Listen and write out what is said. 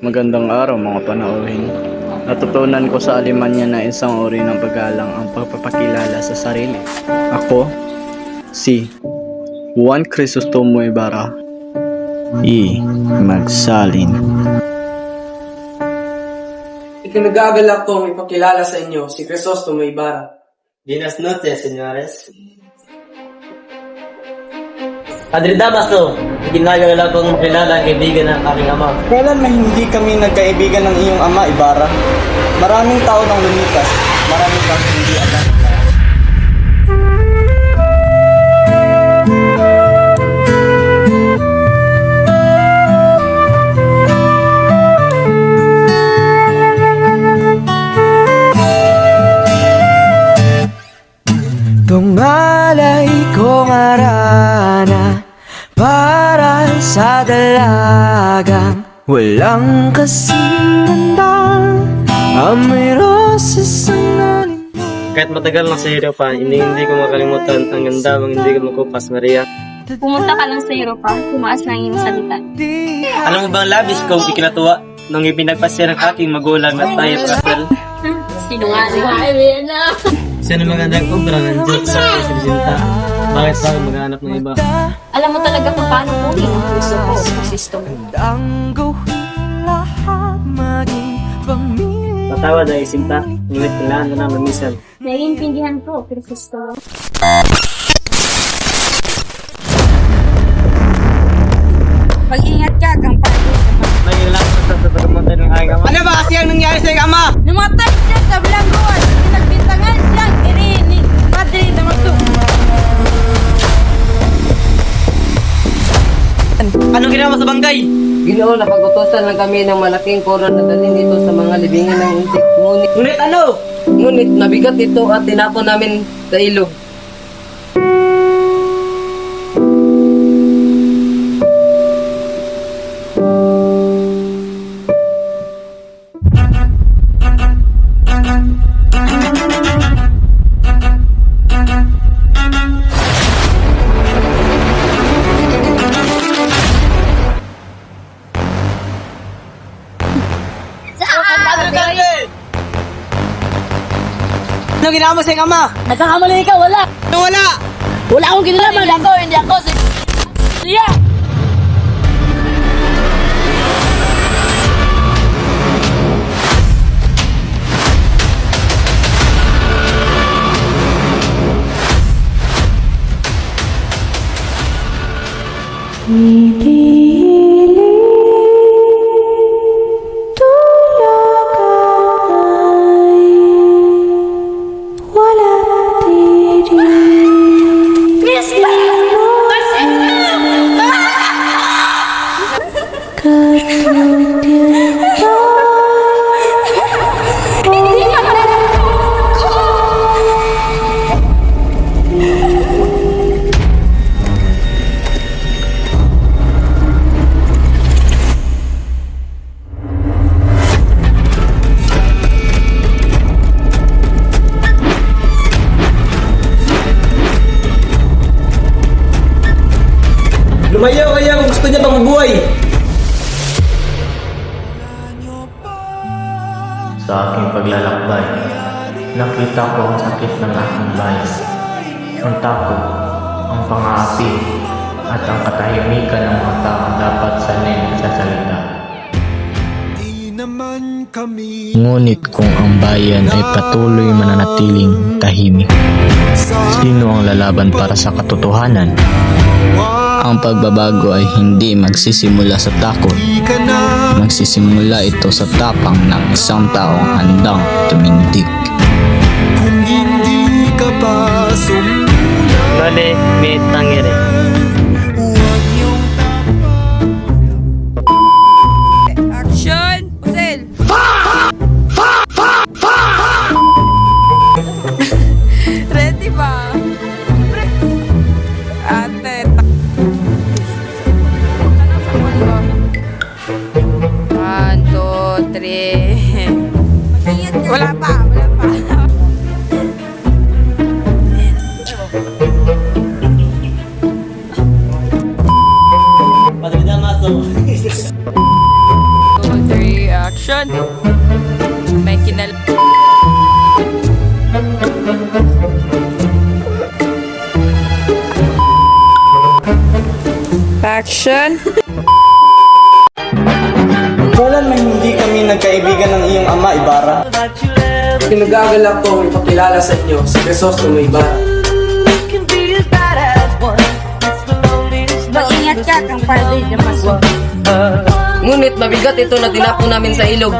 Magandang araw mga panauhin. Natutunan ko sa Alemanya na isang uri ng paggalang ang pagpapakilala sa sarili. Ako, si Juan Crisostomo Ibarra. Magsalin. Ikinagagalak kong ipakilala sa inyo si Crisostomo Ibarra. Buenas noches, señores. Padre Damaso, ikinagagalak kong makilala ang kaibigan ng aking ama. Kailan na hindi kami nagkaibigan ng iyong ama, Ibarra? Maraming taon ang lumipas. Maraming kang hindi alam. Tungalay kong arana para sa dalagang walang kasing ganda. Amoy roses ang nanin. Kahit matagal na sa Europa, hindi ko makalimutan ang ganda ng hindi ko makupas, Maria. Pumunta ka lang sa Europa, tumaas na ang iyong salita. Alam mo bang labis ko ikinatuwa nung ipinagpasya ng aking magulang at tayo kasal? Sinungaling. Siya na magandang obra ng Diyos sa Presidenta. Bakit pa maghanap ng iba? Alam mo talaga kung paano kunin ang puso ko, Crisostomo. Ang gawin lahat maging pamilya. Patawad ay isinta, ngunit kailangan ko na mamisan. Naiintindihan ko, Crisostomo. Mag-ingat ka, kampay. May ilang sa pagkamatay ng aking ama. Ano ba kasi ang nangyari sa iyong ama? Namatay siya sa bilangguan. Pinagbintangan siyang irinig. Padre na magtug. Anong ginawa mo sa bangkay? Ginoo, napag-utosan lang kami ng malaking koro na dalhin dito sa mga libingan ng intik. Ngunit ano? Ngunit nabigat ito at tinapon namin sa ilog. Ano ginawa mo sa iyong ama? Nagkakamali ka, wala. Ano wala? Wala akong kinalaman. Hindi ako. Siya. Lumayaw kaya kung gusto niya pang mabuhay. Sa aking paglalakbay, nakita ko ang sakit ng aking bayan. Ang takot, ang pang-aapi, at ang katahimikan ng mga taong dapat sanay sa salita. Ngunit kung ang bayan ay patuloy mananatiling tahimik, sino ang lalaban para sa katotohanan? Ang pagbabago ay hindi magsisimula sa takot. Magsisimula ito sa tapang ng isang taong handang tumindig. Bale, may tangere. Action! Pusel! Ready ba? Ate, tanong sa mundo. Action! May kinal... Action! Kailan man hindi kami nagkaibigan ng iyong ama, Ibarra? Pinagagalak ko ipakilala sa inyo si Crisostomo Ibarra. Mag-ingat ka kang Padre Damaso. Ngunit mabigat ito na tinapon namin sa ilog.